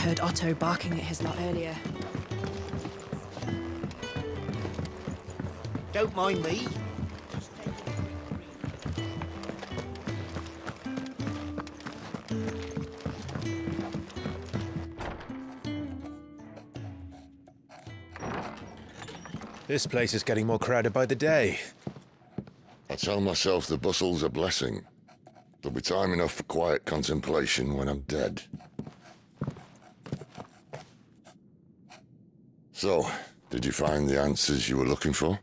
heard Otto barking at his lot earlier. Don't mind me. This place is getting more crowded by the day. I tell myself the bustle's a blessing. There'll be time enough for quiet contemplation when I'm dead. So, did you find the answers you were looking for?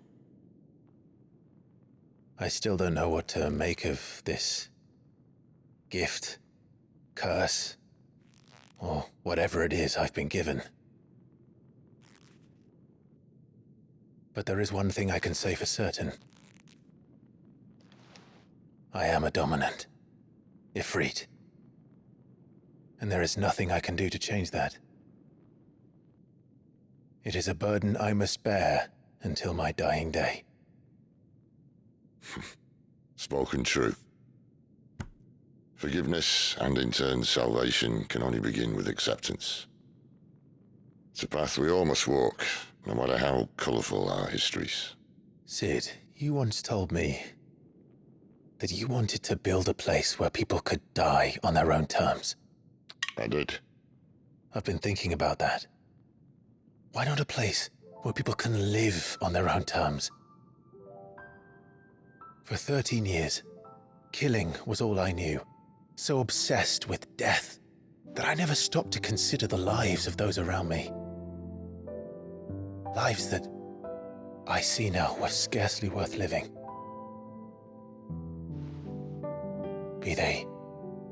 I still don't know what to make of this gift, curse, or whatever it is I've been given. But there is one thing I can say for certain. I am a dominant, Ifrit. And there is nothing I can do to change that. It is a burden I must bear until my dying day. Spoken true. Forgiveness, and in turn salvation, can only begin with acceptance. It's a path we all must walk, no matter how colourful our histories. Sid, you once told me that you wanted to build a place where people could die on their own terms. I did. I've been thinking about that. Why not a place where people can live on their own terms? For 13 years, killing was all I knew. So obsessed with death that I never stopped to consider the lives of those around me. Lives that I see now were scarcely worth living. Be they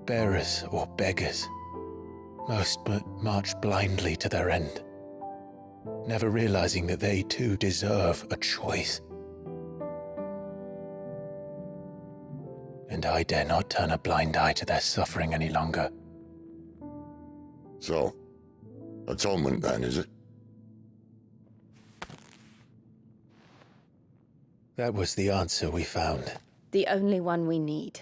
bearers or beggars, most march blindly to their end, never realizing that they too deserve a choice. And I dare not turn a blind eye to their suffering any longer. So, atonement then, is it? That was the answer we found. The only one we need.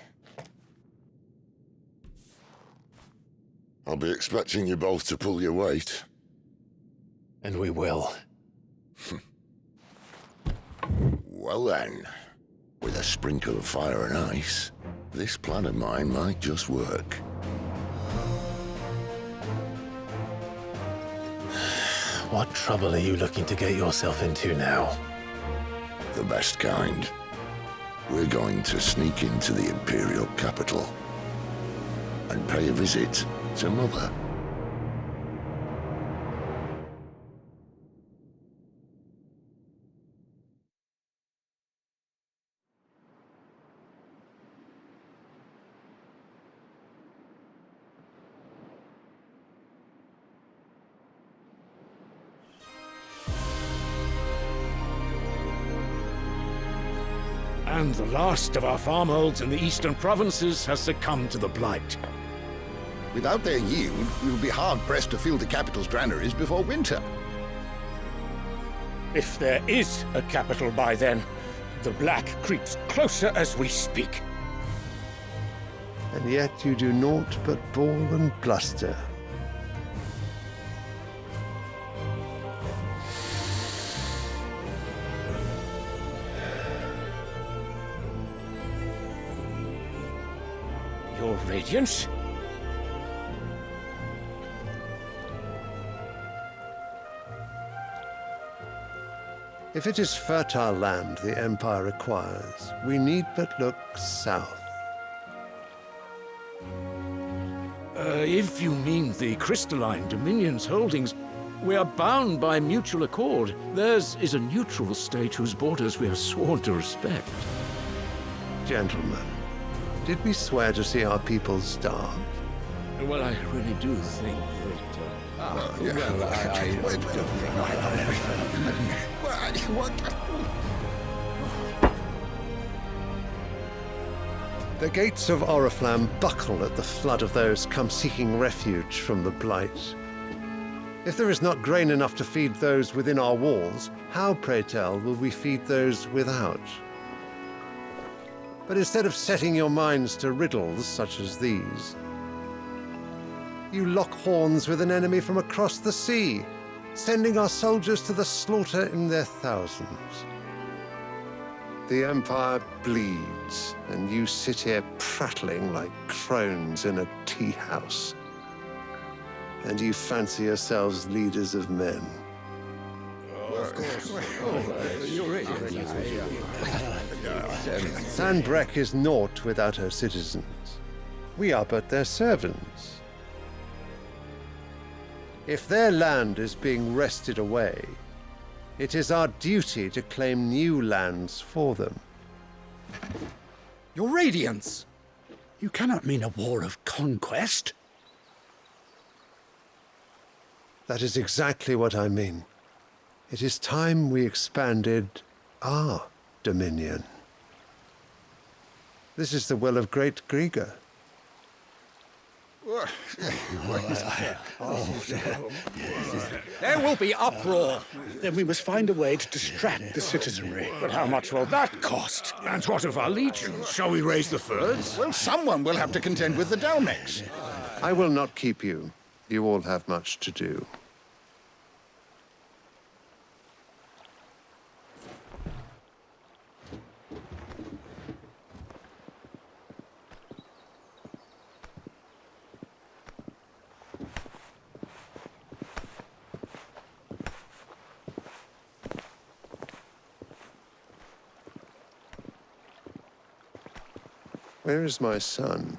I'll be expecting you both to pull your weight. And we will. Well then, with a sprinkle of fire and ice, this plan of mine might just work. What trouble are you looking to get yourself into now? The best kind. We're going to sneak into the Imperial capital and pay a visit to Mother. And the last of our farmholds in the eastern provinces has succumbed to the blight. Without their yield, we will be hard-pressed to fill the capital's granaries before winter. If there is a capital by then, the black creeps closer as we speak. And yet you do naught but bawl and bluster. Your Radiance? If it is fertile land the Empire requires, we need but look south. If you mean the crystalline Dominion's holdings, we are bound by mutual accord. Theirs is a neutral state whose borders we are sworn to respect. Gentlemen, did we swear to see our people starve? Well, I really do think that... The gates of Oriflamme buckle at the flood of those come seeking refuge from the blight. If there is not grain enough to feed those within our walls, how, pray tell, will we feed those without? But instead of setting your minds to riddles such as these, You lock horns with an enemy from across the sea, sending our soldiers to the slaughter in their thousands. The Empire bleeds, and you sit here prattling like crones in a tea house. And you fancy yourselves leaders of men. Sandbreck is naught without her citizens. We are but their servants. If their land is being wrested away, it is our duty to claim new lands for them. Your Radiance! You cannot mean a war of conquest. That is exactly what I mean. It is time we expanded our dominion. This is the will of great Griga. There will be uproar. Then we must find a way to distract the citizenry. But how much will that cost? And what of our legions? Shall we raise the thirds? Well, someone will have to contend with the Dalmex. I will not keep you. You all have much to do. Where is my son?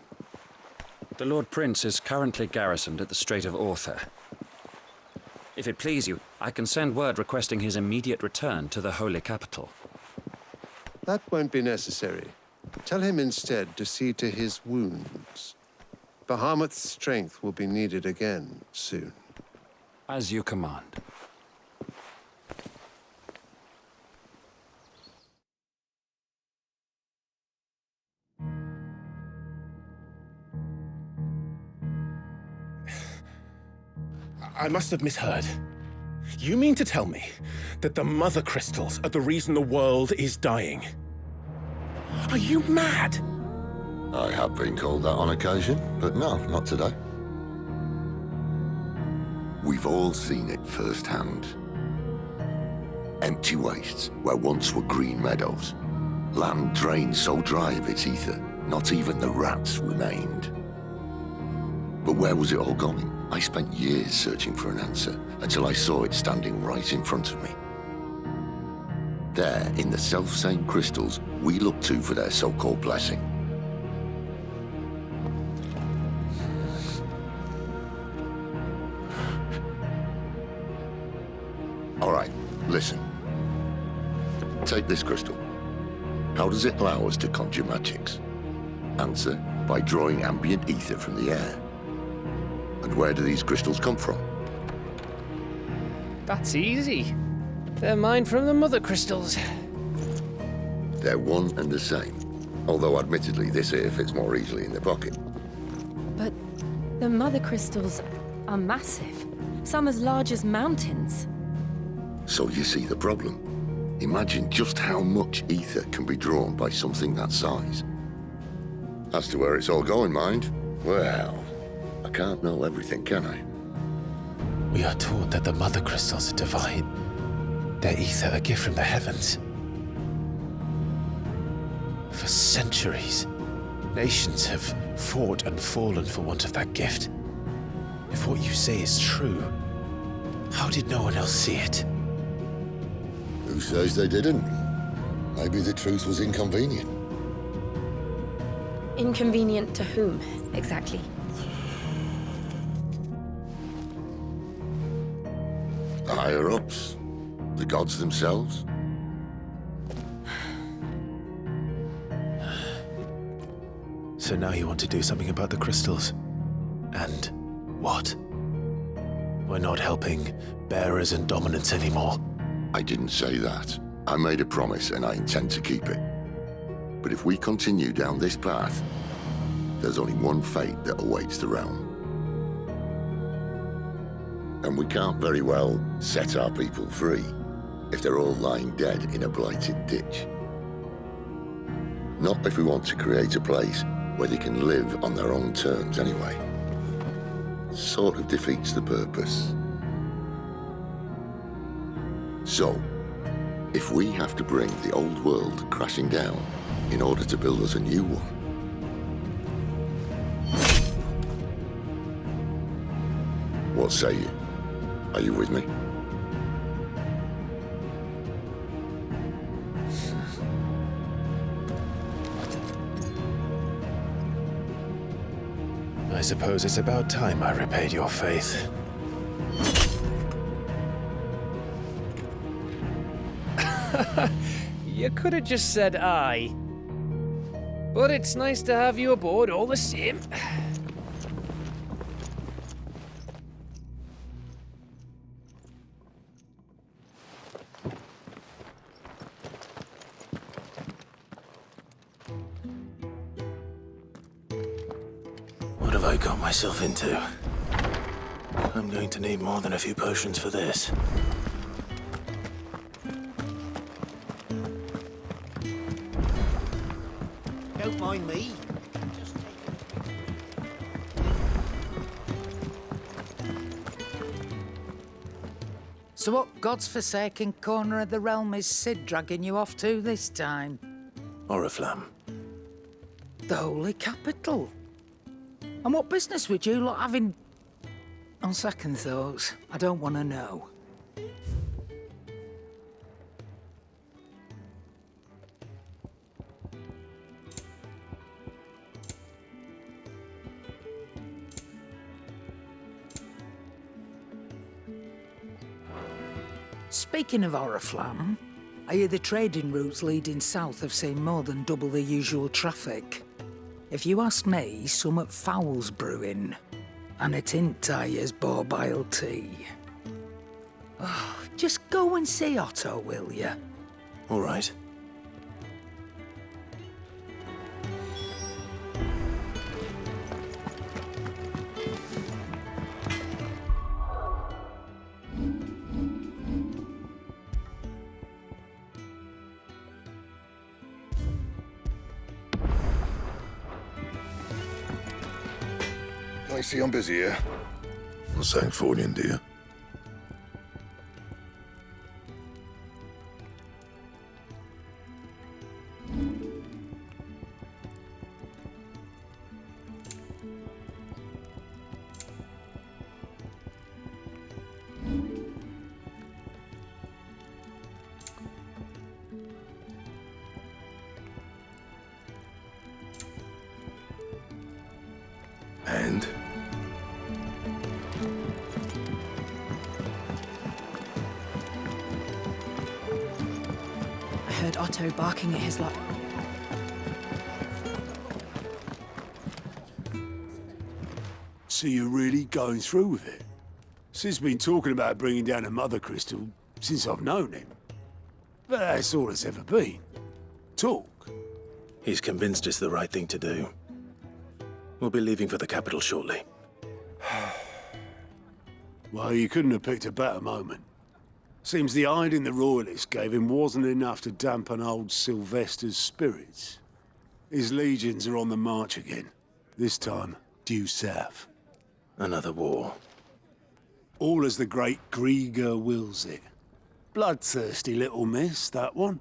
The Lord Prince is currently garrisoned at the Strait of Author. If it please you, I can send word requesting his immediate return to the Holy Capital. That won't be necessary. Tell him instead to see to his wounds. Bahamut's strength will be needed again soon. As you command. I must have misheard. You mean to tell me that the Mother Crystals are the reason the world is dying? Are you mad? I have been called that on occasion, but no, not today. We've all seen it firsthand. Empty wastes where once were green meadows. Land drained so dry of its ether, not even the rats remained. But where was it all going? I spent years searching for an answer until I saw it standing right in front of me. There, in the self-same crystals we look to for their so-called blessing. All right, listen. Take this crystal. How does it allow us to conjure magics? Answer, by drawing ambient ether from the air. And where do these crystals come from? That's easy. They're mine from the Mother Crystals. They're one and the same. Although admittedly this here fits more easily in the pocket. But the Mother Crystals are massive. Some as large as mountains. So you see the problem. Imagine just how much ether can be drawn by something that size. As to where it's all going, mind, well, I can't know everything, can I? We are taught that the Mother Crystals are divine. Their ether a gift from the heavens. For centuries, nations have fought and fallen for want of that gift. If what you say is true, how did no one else see it? Who says they didn't? Maybe the truth was inconvenient. Inconvenient to whom, exactly? The higher-ups? The gods themselves? So now you want to do something about the crystals? And what? We're not helping bearers and dominants anymore. I didn't say that. I made a promise and I intend to keep it. But if we continue down this path, there's only one fate that awaits the realm. And we can't very well set our people free if they're all lying dead in a blighted ditch. Not if we want to create a place where they can live on their own terms anyway. sort of defeats the purpose. So, if we have to bring the old world crashing down in order to build us a new one, what say you? Are you with me? I suppose it's about time I repaid your faith. You could have just said aye. But it's nice to have you aboard all the same. What have I got myself into? I'm going to need more than a few potions for this. Don't mind me. So what God's forsaken corner of the realm is Sid dragging you off to this time? Oriflamme. The Holy Capital. And what business would you lot having? On second thoughts, I don't want to know. Speaking of Oriflamme, I hear the trading routes leading south have seen more than double the usual traffic. If you ask me, summat foul's brewing. And it ain't Tyre's borbile tea. Oh, just go and see Otto, will you? All right. I see I'm busy here. What's that for you, dear? And? I heard Otto barking at his So you're really going through with it? Sid's been talking about bringing down a mother crystal since I've known him. But that's all it's ever been. Talk. He's convinced it's the right thing to do. We'll be leaving for the capital shortly. Well, you couldn't have picked a better moment. Seems the hiding the royalists gave him wasn't enough to dampen old Sylvester's spirits. His legions are on the march again. This time, due south. Another war. All as the great Grieger wills it. Bloodthirsty little miss, that one.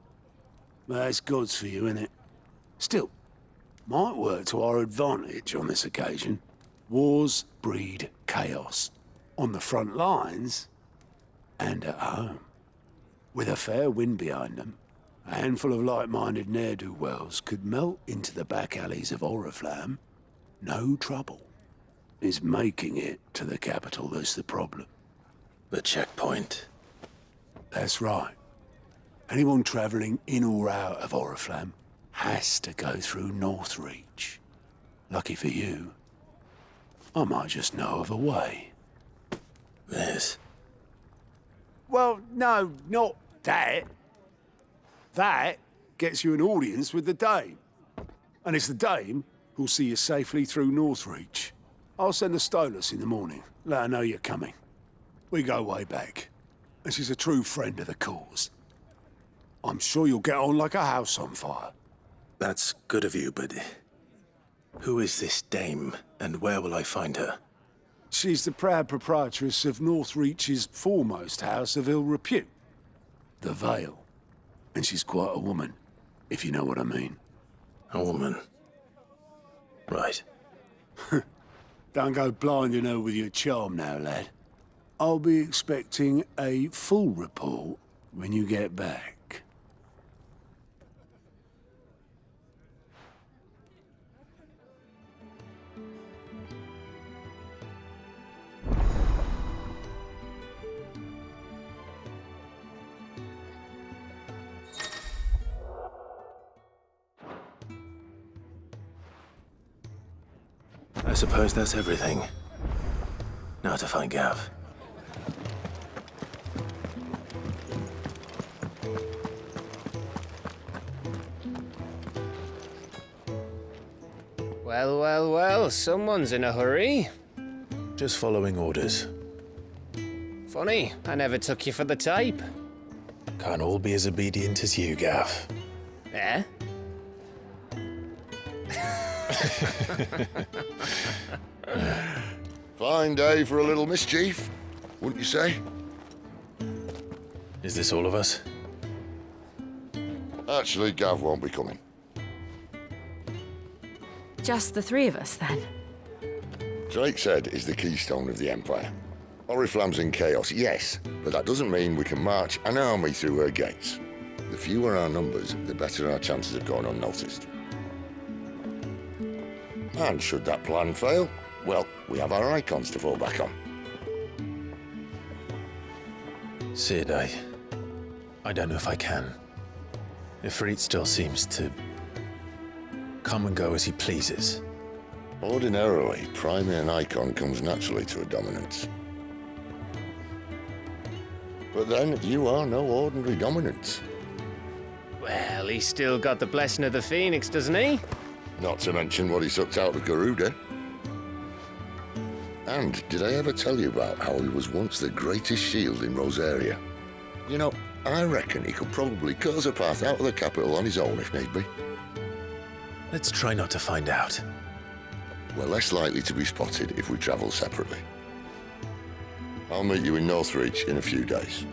But that's God's for you, innit? Still, might work to our advantage on this occasion. Wars breed chaos. On the front lines, and at home. With a fair wind behind them, a handful of like-minded ne'er-do-wells could melt into the back alleys of Oriflamme. No trouble. It's making it to the capital that's the problem. The checkpoint. That's right. Anyone travelling in or out of Oriflamme has to go through Northreach. Lucky for you, I might just know of a way. This? Well, no, not that. That gets you an audience with the Dame. And it's the Dame who'll see you safely through Northreach. I'll send the Stolas in the morning, let her know you're coming. We go way back, and she's a true friend of the cause. I'm sure you'll get on like a house on fire. That's good of you, but who is this dame, and where will I find her? She's the proud proprietress of Northreach's foremost house of ill repute, the Vale. And she's quite a woman, if you know what I mean. A woman. Right. Don't go blinding her with your charm now, lad. I'll be expecting a full report when you get back. I suppose that's everything. Now to find Gav. Well, well, well, someone's in a hurry. Just following orders. Funny, I never took you for the type. Can't all be as obedient as you, Gav. Eh? Fine day for a little mischief, wouldn't you say? Is this all of us? Actually, Gav won't be coming. Just the three of us, then? Drake's Head is the keystone of the Empire. Oriflamme's in chaos, yes, but that doesn't mean we can march an army through her gates. The fewer our numbers, the better our chances of going unnoticed. And should that plan fail, well, we have our icons to fall back on. Sid, I don't know if I can. Ifrit still seems to come and go as he pleases. Ordinarily, priming an icon comes naturally to a dominance. But then, you are no ordinary dominance. Well, he's still got the blessing of the Phoenix, doesn't he? Not to mention what he sucked out of Garuda. And did I ever tell you about how he was once the greatest shield in Rosaria? You know, I reckon he could probably cut us a path out of the capital on his own if need be. Let's try not to find out. We're less likely to be spotted if we travel separately. I'll meet you in Northreach in a few days.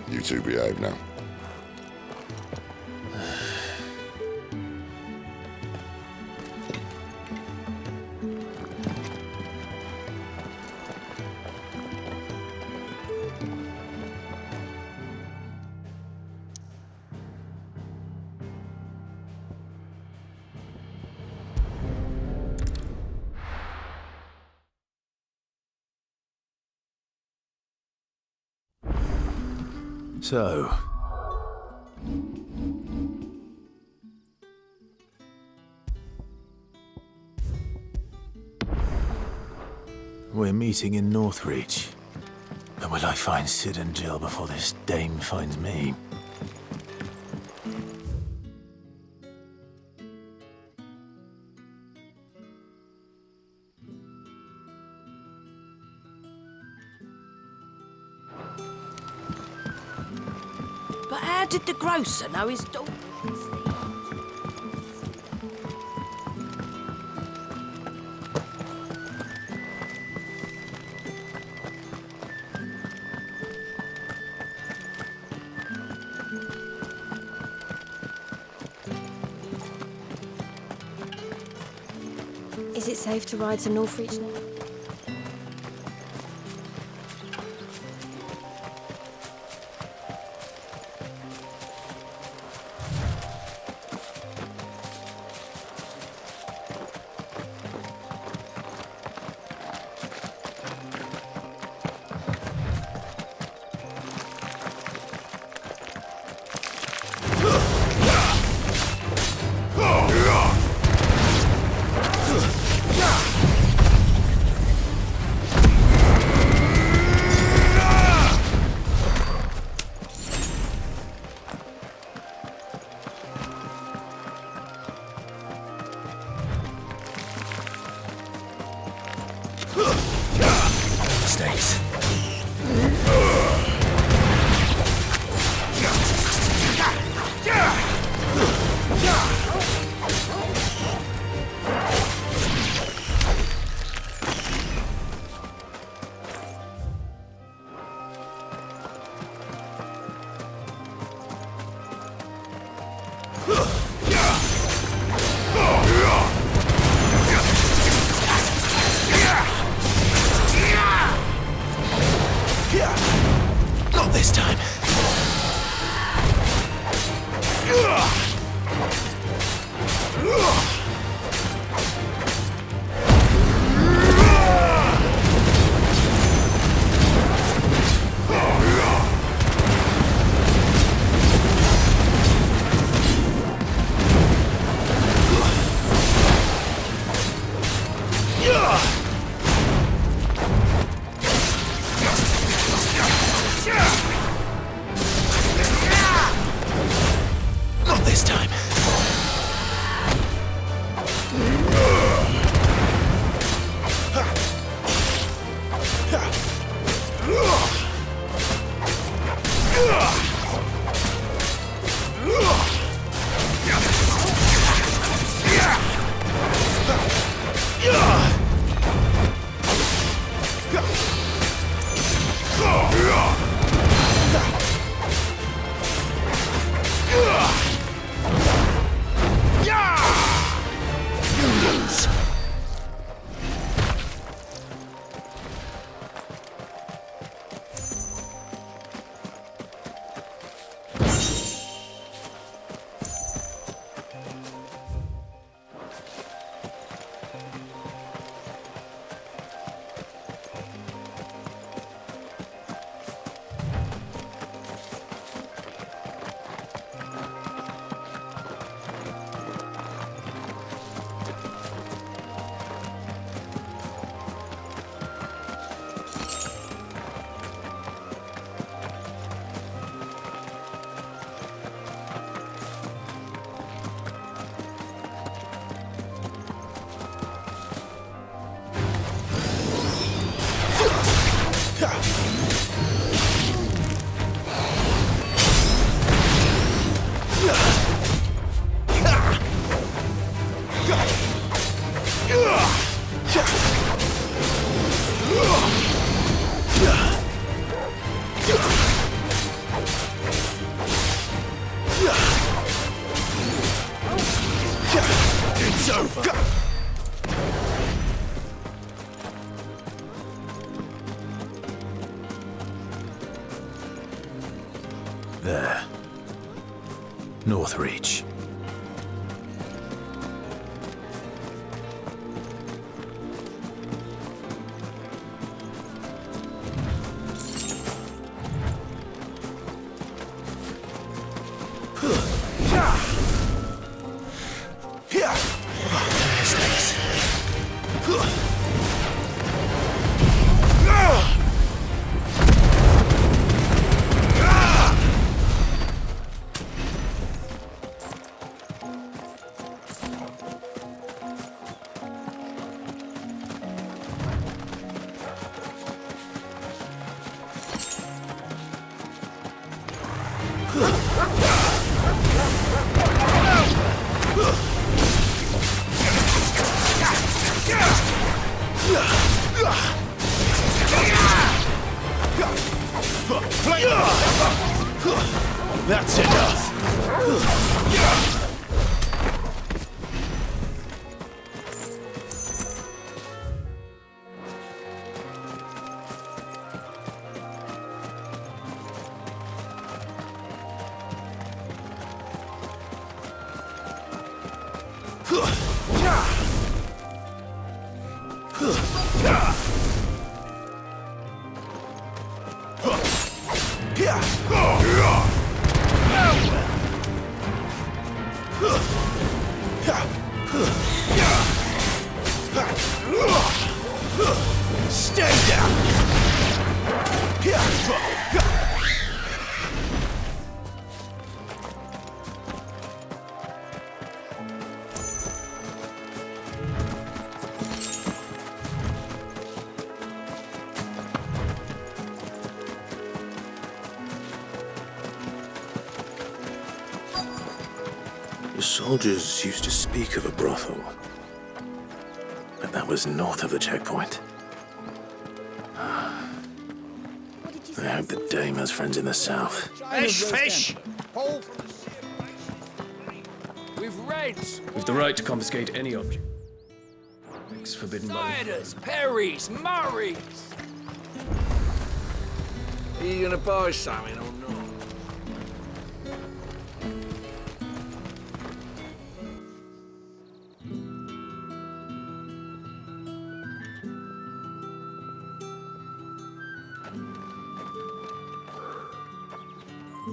You two behave now. So... we're meeting in Northreach. But will I find Sid and Jill before this dame finds me? But how did the grocer know his daughter? Is it safe to ride to Northreach now? Not this time. Not this time. It's over. There. North Reach. That's enough. Stay down. The soldiers used to speak of a brothel, but that was north of the checkpoint. I hope the dame has friends in the south. Fish, fish! with reds. With the right to confiscate any object. It's forbidden by Spiders, Perrys, Murrays. Are you gonna buy something or not?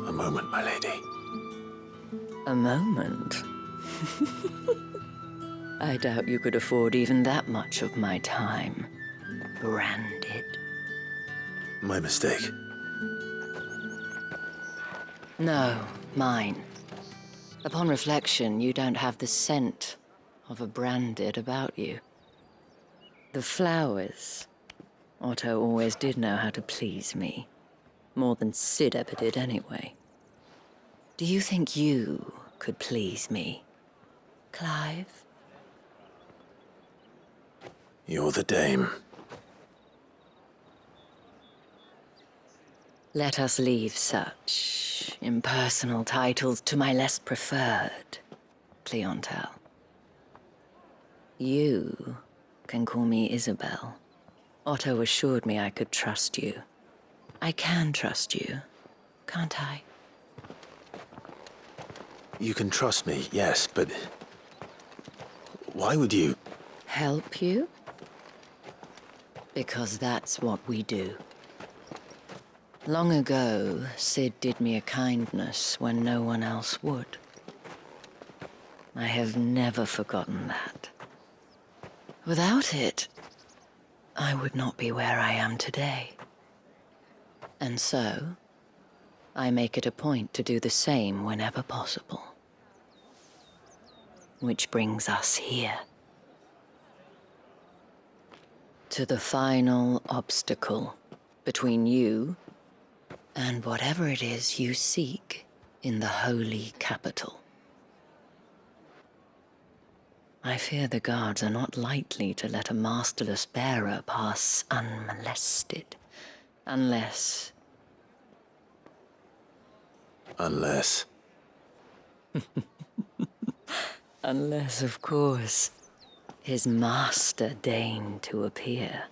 A moment, my lady. A moment? I doubt you could afford even that much of my time. Branded. My mistake. No, mine. Upon reflection, you don't have the scent of a branded about you. The flowers. Otto always did know how to please me. More than Sid ever did anyway. Do you think you could please me, Clive? You're the dame. Let us leave such impersonal titles to my less preferred clientele. You can call me Isabel. Otto assured me I could trust you. I can trust you, can't I? You can trust me, yes, but why would you? Help you? Because that's what we do. Long ago, Sid did me a kindness when no one else would. I have never forgotten that. Without it, I would not be where I am today. And so, I make it a point to do the same whenever possible. Which brings us here. To the final obstacle between you and whatever it is you seek in the holy capital. I fear the guards are not likely to let a masterless bearer pass unmolested. Unless... Unless, of course, his master deigned to appear.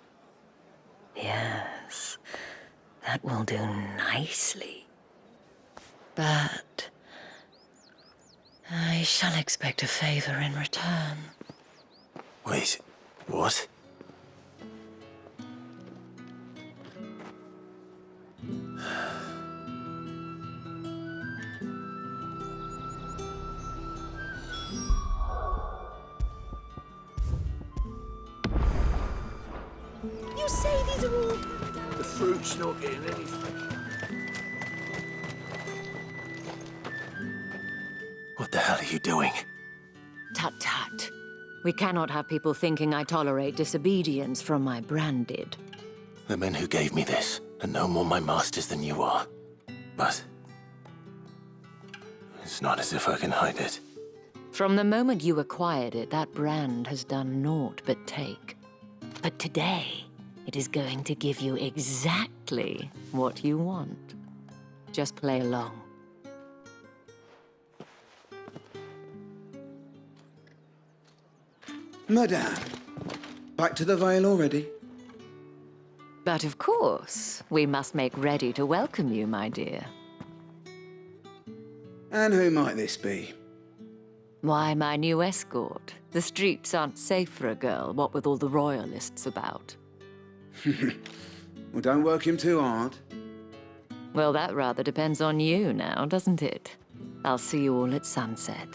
Yes, that will do nicely. But I shall expect a favor in return. Wait, what? You say these are all... The fruit's not getting any fresh. What the hell are you doing? Tut-tut. We cannot have people thinking I tolerate disobedience from my branded. The men who gave me this are no more my masters than you are. But it's not as if I can hide it. From the moment you acquired it, that brand has done naught but take. But today, it is going to give you exactly what you want. Just play along. Madame, back to the Vale already? But of course, we must make ready to welcome you, my dear. And who might this be? Why, my new escort. The streets aren't safe for a girl, what with all the royalists about. Well, don't work him too hard. Well, that rather depends on you now, doesn't it? I'll see you all at sunset.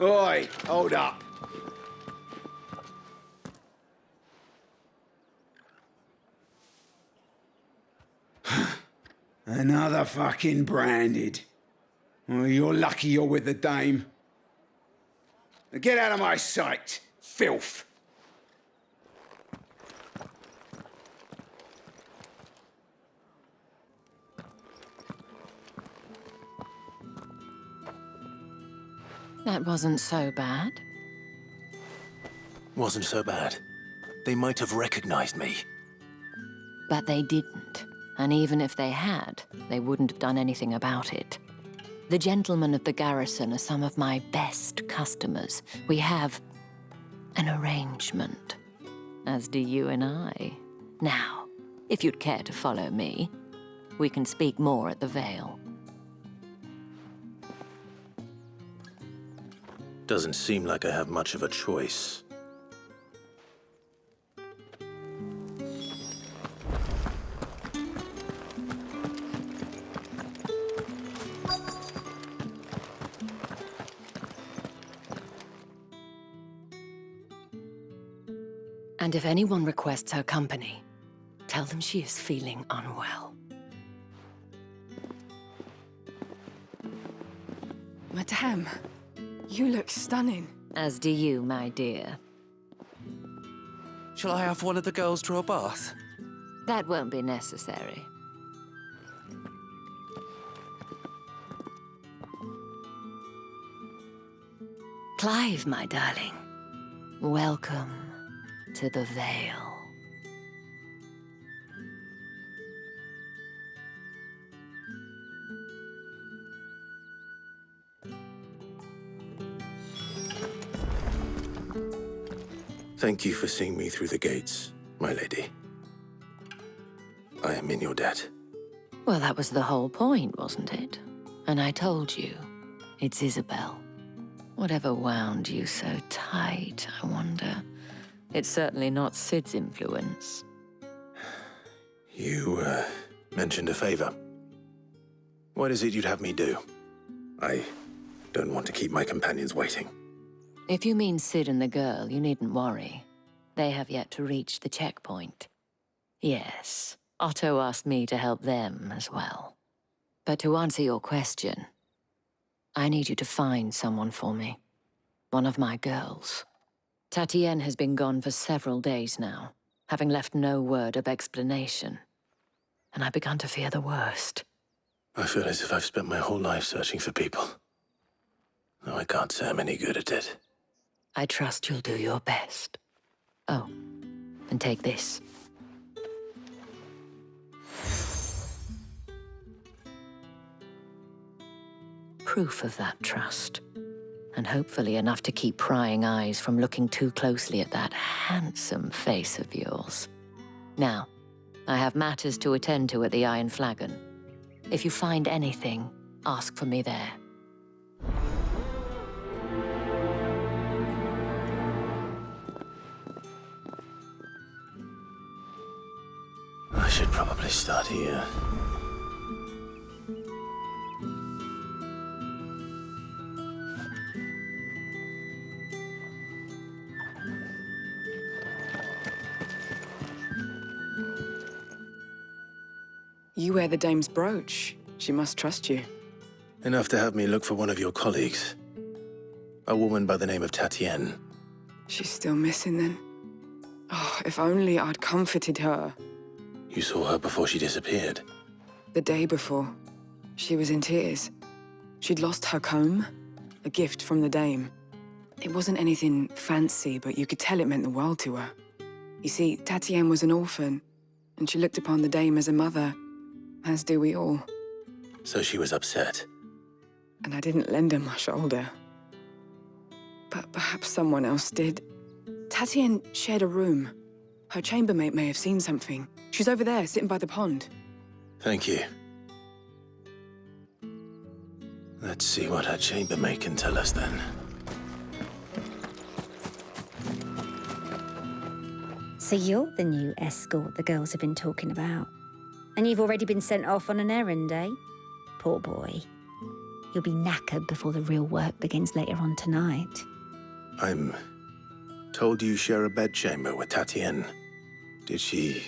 Oi, hold up. Another fucking branded. Well, you're lucky you're with the dame. Now get out of my sight, filth. That wasn't so bad. Wasn't so bad. They might have recognized me. But they didn't. And even if they had, they wouldn't have done anything about it. The gentlemen of the garrison are some of my best customers. We have an arrangement, as do you and I. Now, if you'd care to follow me, we can speak more at the Vale. Doesn't seem like I have much of a choice. And if anyone requests her company, tell them she is feeling unwell. Madame, you look stunning. As do you, my dear. Shall I have one of the girls draw a bath? That won't be necessary. Clive, my darling. Welcome to the Vale. Thank you for seeing me through the gates, my lady. I am in your debt. Well, that was the whole point, wasn't it? And I told you, it's Isabel. Whatever wound you so tight, I wonder. It's certainly not Sid's influence. You, mentioned a favor. What is it you'd have me do? I don't want to keep my companions waiting. If you mean Sid and the girl, you needn't worry. They have yet to reach the checkpoint. Yes, Otto asked me to help them as well. But to answer your question, I need you to find someone for me. One of my girls. Tatienne has been gone for several days now, having left no word of explanation. And I began to fear the worst. I feel as if I've spent my whole life searching for people. Though I can't say I'm any good at it. I trust you'll do your best. Oh, and take this. Proof of that trust. And hopefully enough to keep prying eyes from looking too closely at that handsome face of yours. Now, I have matters to attend to at the Iron Flagon. If you find anything, ask for me there. I should probably start here. You wear the dame's brooch. She must trust you. Enough to have me look for one of your colleagues. A woman by the name of Tatienne. She's still missing then. Oh, if only I'd comforted her. You saw her before she disappeared. The day before, she was in tears. She'd lost her comb, a gift from the dame. It wasn't anything fancy, but you could tell it meant the world to her. You see, Tatienne was an orphan, and she looked upon the dame as a mother, as do we all. So she was upset. And I didn't lend her my shoulder. But perhaps someone else did. Tatienne shared a room. Her chambermaid may have seen something. She's over there, sitting by the pond. Thank you. Let's see what her chambermaid can tell us then. So you're the new escort the girls have been talking about. And you've already been sent off on an errand, eh? Poor boy. You'll be knackered before the real work begins later on tonight. I'm told you share a bedchamber with Tatienne. Did she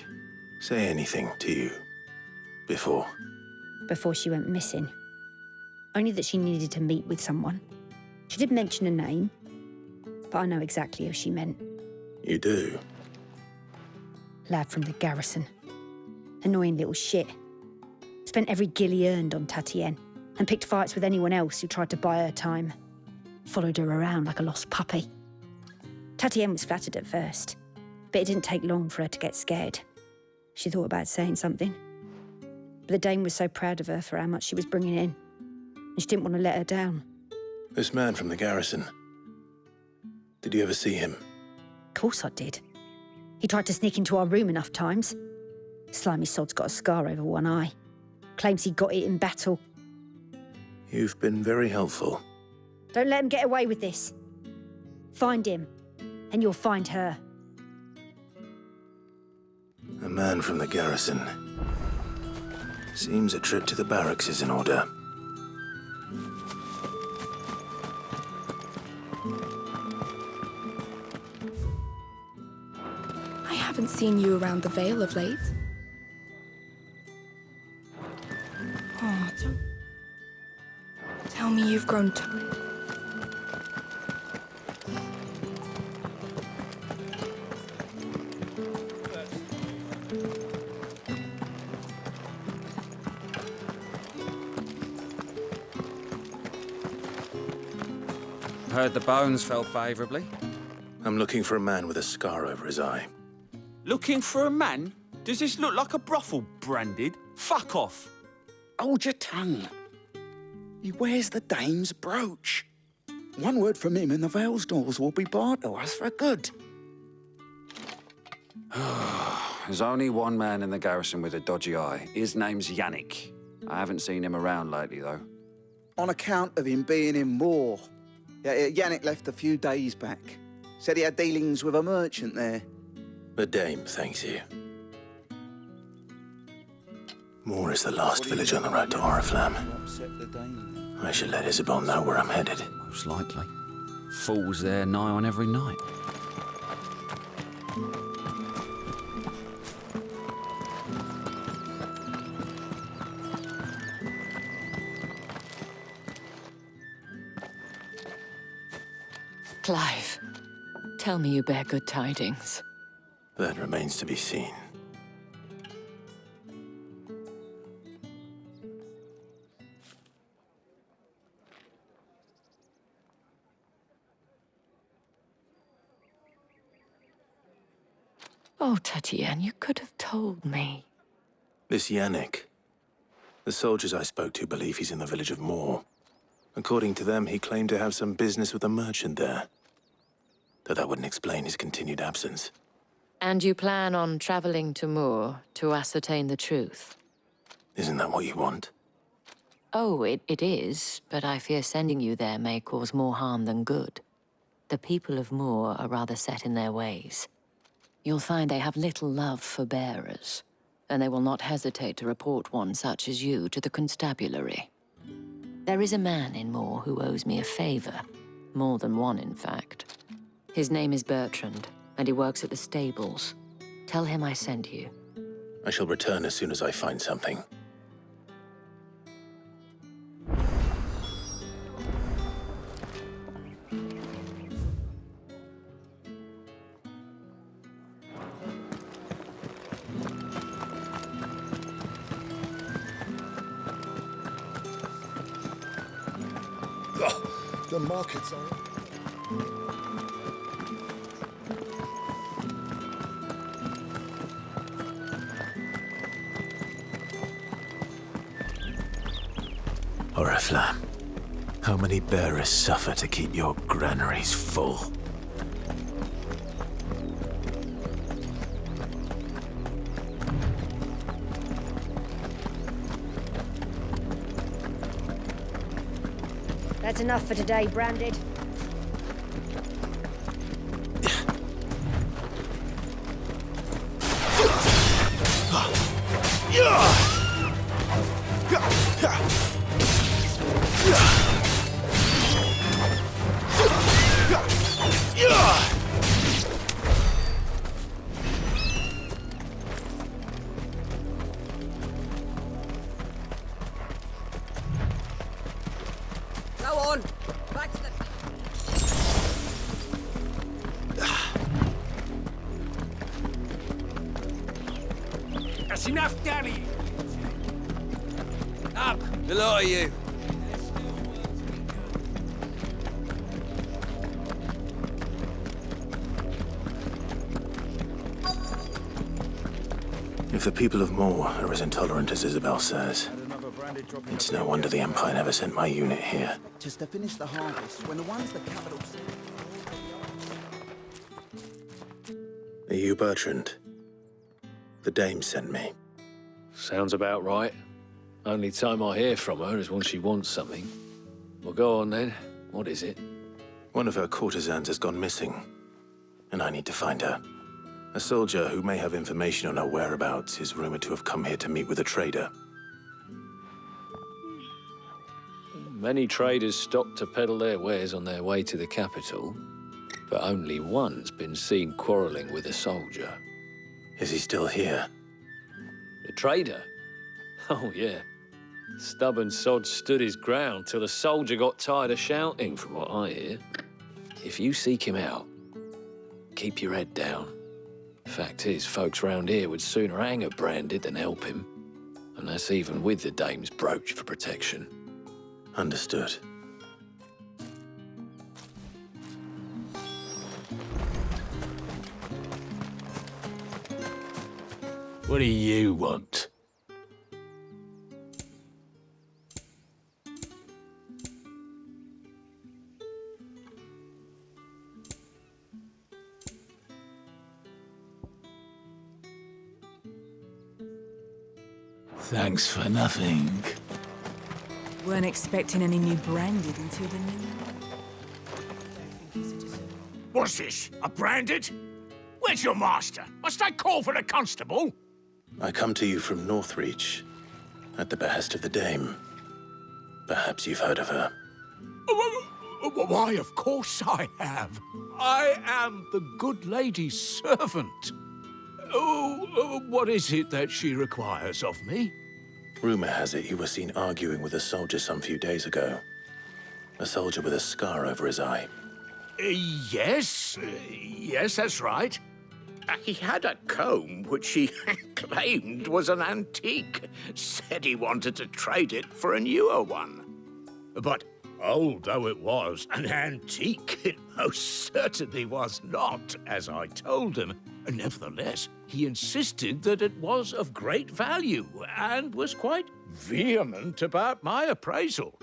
say anything to you before? Before she went missing. Only that she needed to meet with someone. She did mention a name, but I know exactly who she meant. You do? Lad from the garrison. Annoying little shit. Spent every guil he earned on Tatienne and picked fights with anyone else who tried to buy her time. Followed her around like a lost puppy. Tatienne was flattered at first, but it didn't take long for her to get scared. She thought about saying something. But the dame was so proud of her for how much she was bringing in. and she didn't want to let her down. This man from the garrison. Did you ever see him? Of course I did. He tried to sneak into our room enough times. Slimy sod's got a scar over one eye. Claims he got it in battle. You've been very helpful. Don't let him get away with this. Find him, and you'll find her. A man from the garrison. Seems a trip to the barracks is in order. I haven't seen you around the Vale of late. Oh, don't tell me you've grown tired. Heard the bones fell favourably. I'm looking for a man with a scar over his eye. Looking for a man? Does this look like a brothel, Branded? Fuck off! Hold your tongue. He wears the dame's brooch. One word from him and the Vale's doors will be barred to us for good. There's only one man in the garrison with a dodgy eye. His name's Yannick. I haven't seen him around lately, though. On account of him being in war. Yeah, Yannick left a few days back. Said he had dealings with a merchant there. The dame thanks you. Moor is the last village on the road to Oriflamme. I should let Isabel know where I'm headed. Most likely. Fools there nigh on every night. Clive, tell me you bear good tidings. That remains to be seen. Oh, Tatienne, you could have told me. This Yannick. The soldiers I spoke to believe he's in the village of Moor. According to them, he claimed to have some business with a merchant there. Though that wouldn't explain his continued absence. And you plan on traveling to Moor to ascertain the truth? Isn't that what you want? Oh, it is, but I fear sending you there may cause more harm than good. The people of Moor are rather set in their ways. You'll find they have little love for bearers, and they will not hesitate to report one such as you to the constabulary. There is a man in Moor who owes me a favor. More than one, in fact. His name is Bertrand, and he works at the stables. Tell him I sent you. I shall return as soon as I find something. The markets are... Oriflamme, how many bearers suffer to keep your granaries full? That's enough for today, Branded. Go on! Back to the... That's enough, Danny! Up, the lot of you. If the people of Moor are as intolerant as Isabel says, started dropping. It's no wonder the Empire never sent my unit here. Just to finish the harvest, when the ones the capital. Are you Bertrand? The dame sent me. Sounds about right. Only time I hear from her is when she wants something. Well, go on then. What is it? One of her courtesans has gone missing, and I need to find her. A soldier who may have information on her whereabouts is rumored to have come here to meet with a trader. Many traders stop to peddle their wares on their way to the capital, but only one's been seen quarreling with a soldier. Is he still here? The trader? Oh, yeah. Stubborn sod stood his ground till the soldier got tired of shouting, from what I hear. If you seek him out, keep your head down. Fact is, folks round here would sooner hang a branded than help him. And that's even with the dame's brooch for protection. Understood. What do you want? Thanks for nothing. Weren't expecting any new branded until the new... What's this? A branded? Where's your master? Must I call for the constable? I come to you from Northreach, at the behest of the dame. Perhaps you've heard of her. Why, of course I have. I am the good lady's servant. What is it that she requires of me? Rumor has it you were seen arguing with a soldier some few days ago. A soldier with a scar over his eye. Yes, that's right. He had a comb which he claimed was an antique. Said he wanted to trade it for a newer one. But old though it was, an antique it most certainly was not, as I told him. Nevertheless, he insisted that it was of great value and was quite vehement about my appraisal.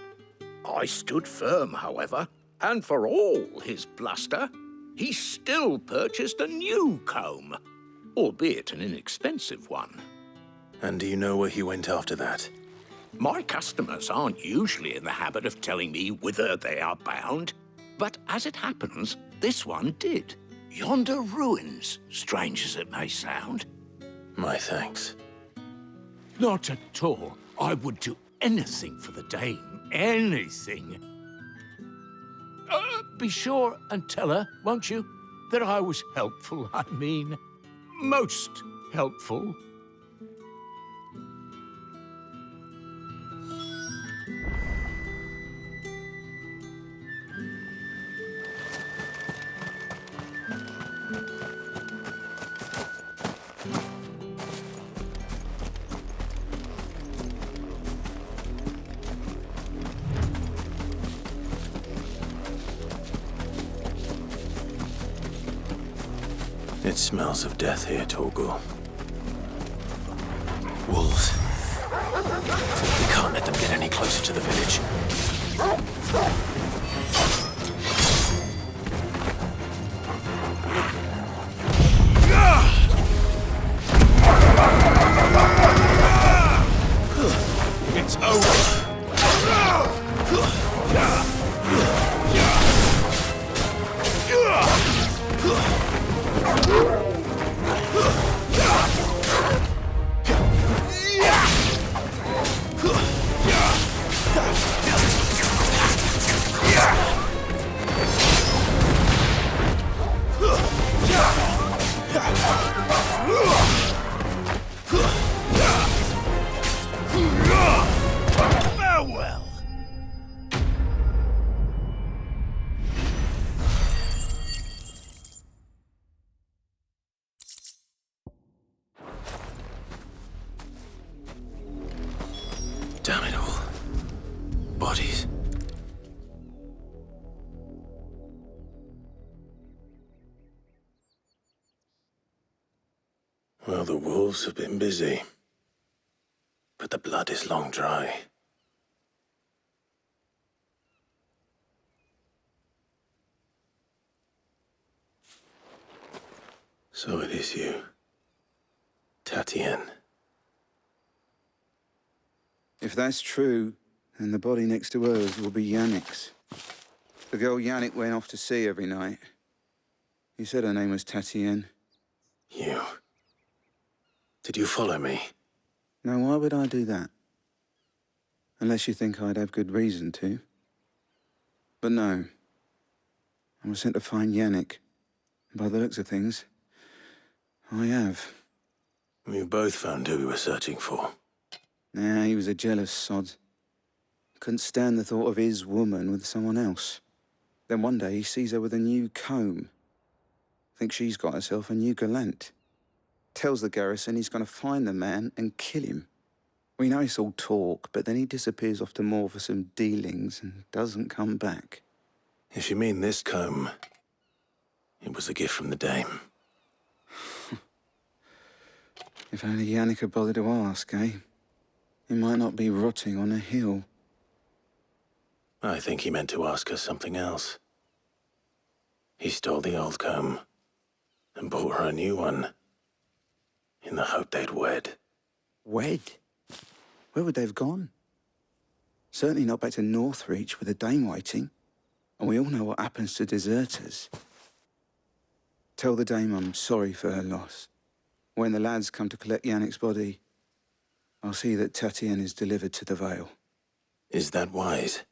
I stood firm, however, and for all his bluster, he still purchased a new comb, albeit an inexpensive one. And do you know where he went after that? My customers aren't usually in the habit of telling me whither they are bound, but as it happens, this one did. Yonder ruins, strange as it may sound. My thanks. Not at all. I would do anything for the dame. Anything. Be sure and tell her, won't you, that I was helpful, I mean, most helpful. It smells of death here, Torgal. Wolves. We can't let them get any closer to the village. It's over. Farewell. Damn it all. Bodies. Well, the wolves have been busy. But the blood is long dry. So it is you, Tatienne. If that's true, then the body next to hers will be Yannick's. The girl Yannick went off to see every night. He said her name was Tatienne. You... Did you follow me? Now, why would I do that? Unless you think I'd have good reason to. But no. I was sent to find Yannick. By the looks of things, I have. We both found who we were searching for. Nah, he was a jealous sod. Couldn't stand the thought of his woman with someone else. Then one day he sees her with a new comb. Thinks she's got herself a new gallant. Tells the garrison he's going to find the man and kill him. We know it's all talk, but then he disappears off to Moor for some dealings and doesn't come back. If you mean this comb, it was a gift from the dame. If only Yannick had bothered to ask, eh? He might not be rotting on a hill. I think he meant to ask her something else. He stole the old comb and bought her a new one in the hope they'd wed. Wed? Where would they have gone? Certainly not back to Northreach with a dame waiting. And we all know what happens to deserters. Tell the dame I'm sorry for her loss. When the lads come to collect Yannick's body, I'll see that Tatienne is delivered to the Vale. Is that wise?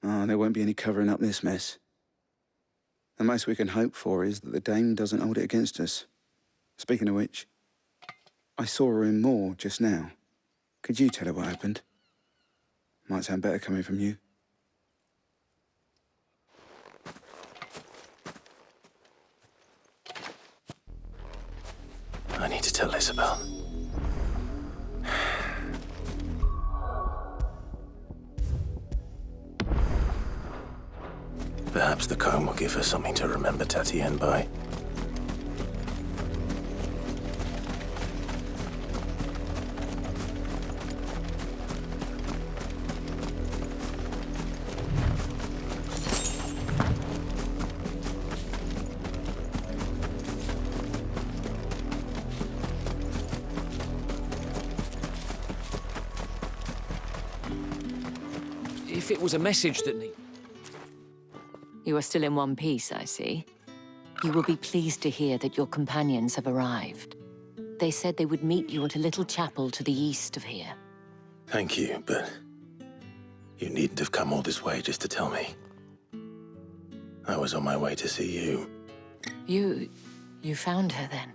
Oh, there won't be any covering up this mess. The most we can hope for is that the dame doesn't hold it against us. Speaking of which, I saw her in Moor just now. Could you tell her what happened? Might sound better coming from you. I need to tell Isabel. Perhaps the comb will give her something to remember Tatienne by. If it was a message that need... You are still in one piece, I see. You will be pleased to hear that your companions have arrived. They said they would meet you at a little chapel to the east of here. Thank you, but you needn't have come all this way just to tell me. I was on my way to see you. You found her then?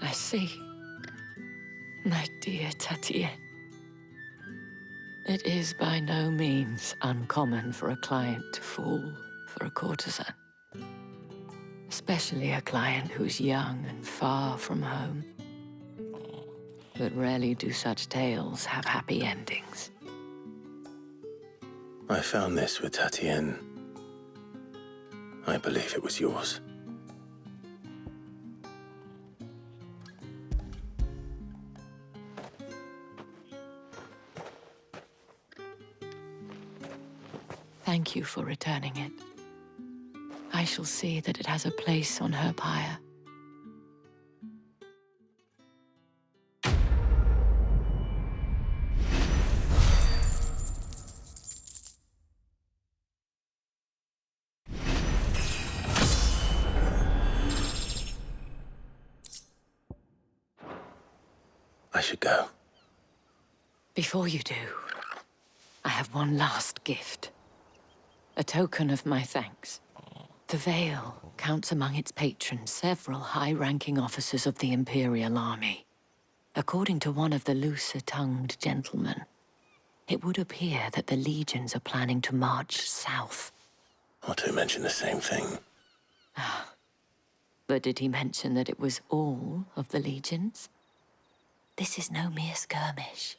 I see. My dear Tatienne. It is by no means uncommon for a client to fall for a courtesan. Especially a client who's young and far from home. But rarely do such tales have happy endings. I found this with Tatienne. I believe it was yours. Thank you for returning it. I shall see that it has a place on her pyre. I should go. Before you do, I have one last gift. A token of my thanks. The Vale counts among its patrons several high-ranking officers of the Imperial Army. According to one of the looser-tongued gentlemen, it would appear that the legions are planning to march south. Otto mentioned the same thing. But did he mention that it was all of the legions? This is no mere skirmish.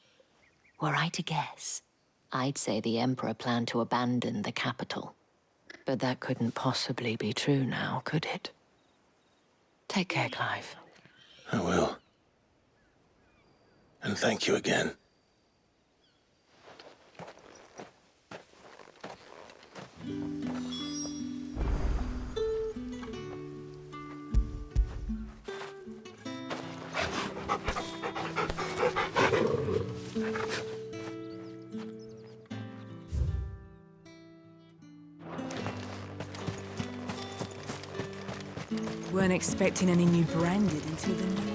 Were I to guess, I'd say the Emperor planned to abandon the capital. But that couldn't possibly be true now, could it? Take care, Clive. I will. And thank you again. Weren't expecting any new branded until the new...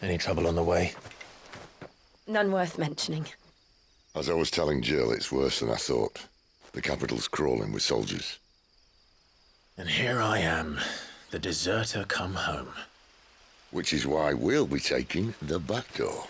Any trouble on the way? None worth mentioning. As I was telling Jill, it's worse than I thought. The capital's crawling with soldiers. And here I am, the deserter come home. Which is why we'll be taking the back door.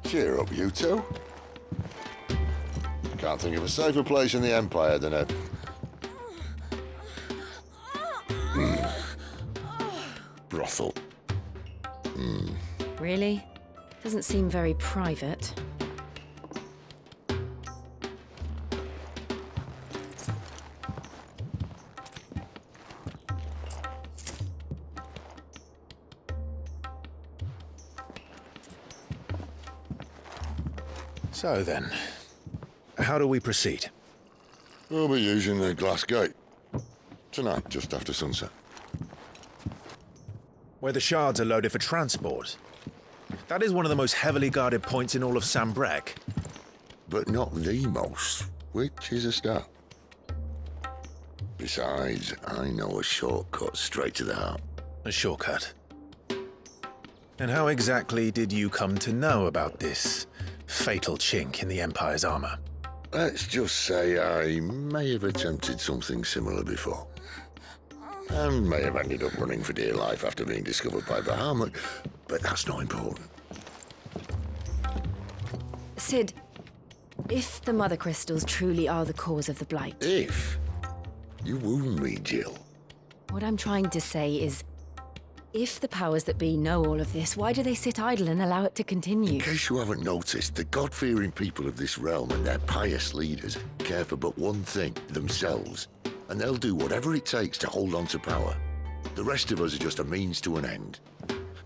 Cheer up, you two. Can't think of a safer place in the Empire than a... brothel. Really? Doesn't seem very private. So then, how do we proceed? We'll be using the glass gate. Tonight, just after sunset. Where the shards are loaded for transport. That is one of the most heavily guarded points in all of Sambrek. But not the most, which is a start. Besides, I know a shortcut straight to the heart. A shortcut? And how exactly did you come to know about this fatal chink in the Empire's armor? Let's just say I may have attempted something similar before. And may have ended up running for dear life after being discovered by Bahamut, but that's not important. Sid, if the Mother Crystals truly are the cause of the Blight... If? You wound me, Jill. What I'm trying to say is, if the powers that be know all of this, why do they sit idle and allow it to continue? In case you haven't noticed, the God-fearing people of this realm and their pious leaders care for but one thing, themselves. And they'll do whatever it takes to hold on to power. The rest of us are just a means to an end.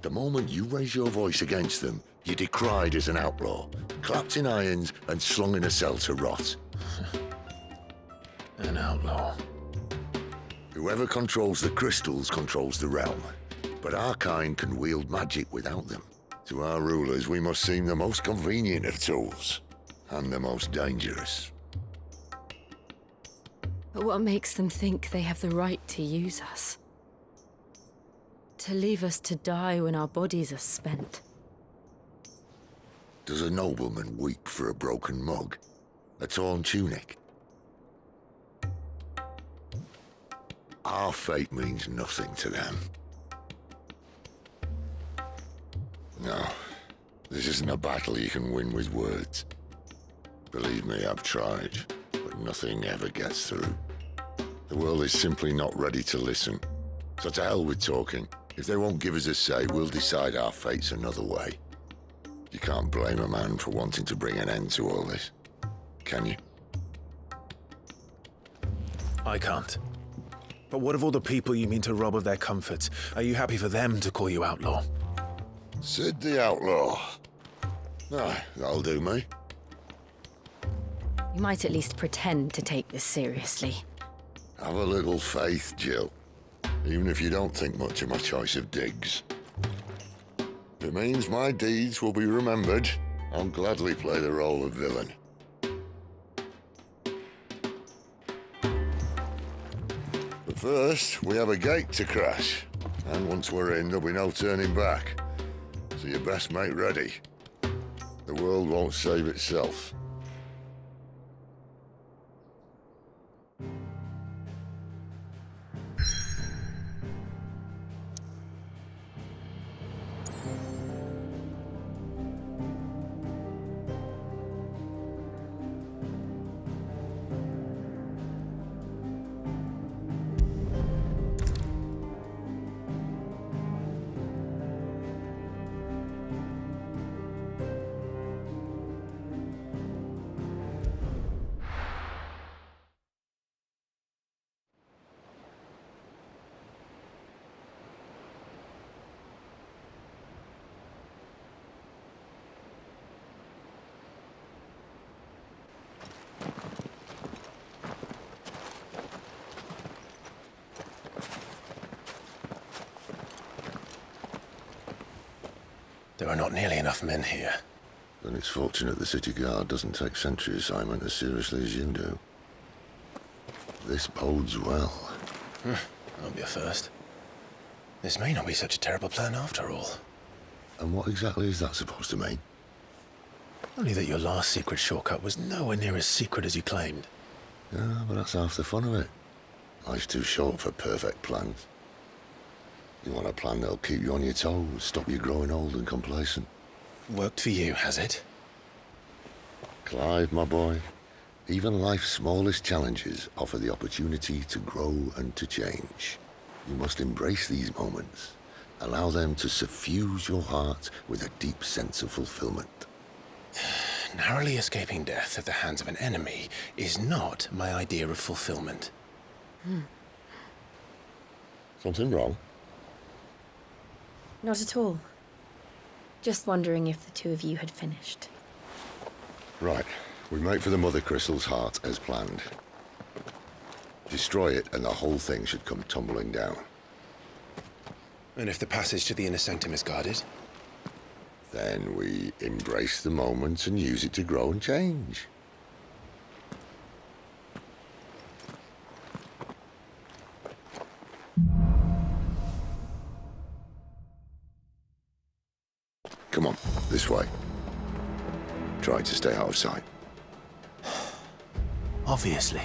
The moment you raise your voice against them, you're decried as an outlaw, clapped in irons and slung in a cell to rot. An outlaw. Whoever controls the crystals controls the realm. But our kind can wield magic without them. To our rulers, we must seem the most convenient of tools, and the most dangerous. But what makes them think they have the right to use us? To leave us to die when our bodies are spent? Does a nobleman weep for a broken mug? A torn tunic? Our fate means nothing to them. No, this isn't a battle you can win with words. Believe me, I've tried, but nothing ever gets through. The world is simply not ready to listen. So to hell with talking. If they won't give us a say, we'll decide our fates another way. You can't blame a man for wanting to bring an end to all this, can you? I can't. But what of all the people you mean to rob of their comforts? Are you happy for them to call you outlaw? Sid the Outlaw. Ah, that'll do me. You might at least pretend to take this seriously. Have a little faith, Jill. Even if you don't think much of my choice of digs. If it means my deeds will be remembered, I'll gladly play the role of villain. But first, we have a gate to crash. And once we're in, there'll be no turning back. So you best make ready. The world won't save itself. There are not nearly enough men here. Then it's fortunate the city guard doesn't take sentry assignment as seriously as you do. This bodes well. Won't be a first. This may not be such a terrible plan after all. And what exactly is that supposed to mean? Only that your last secret shortcut was nowhere near as secret as you claimed. Yeah, but that's half the fun of it. Life's too short for perfect plans. You want a plan that'll keep you on your toes, stop you growing old and complacent. Worked for you, has it? Clive, my boy, even life's smallest challenges offer the opportunity to grow and to change. You must embrace these moments. Allow them to suffuse your heart with a deep sense of fulfillment. Narrowly escaping death at the hands of an enemy is not my idea of fulfillment. Something wrong? Not at all. Just wondering if the two of you had finished. Right. We make for the Mother Crystal's heart as planned. Destroy it and the whole thing should come tumbling down. And if the passage to the inner sanctum is guarded? Then we embrace the moment and use it to grow and change. Come on, this way. Try to stay out of sight. Obviously.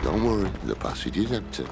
Don't worry, the passage is empty.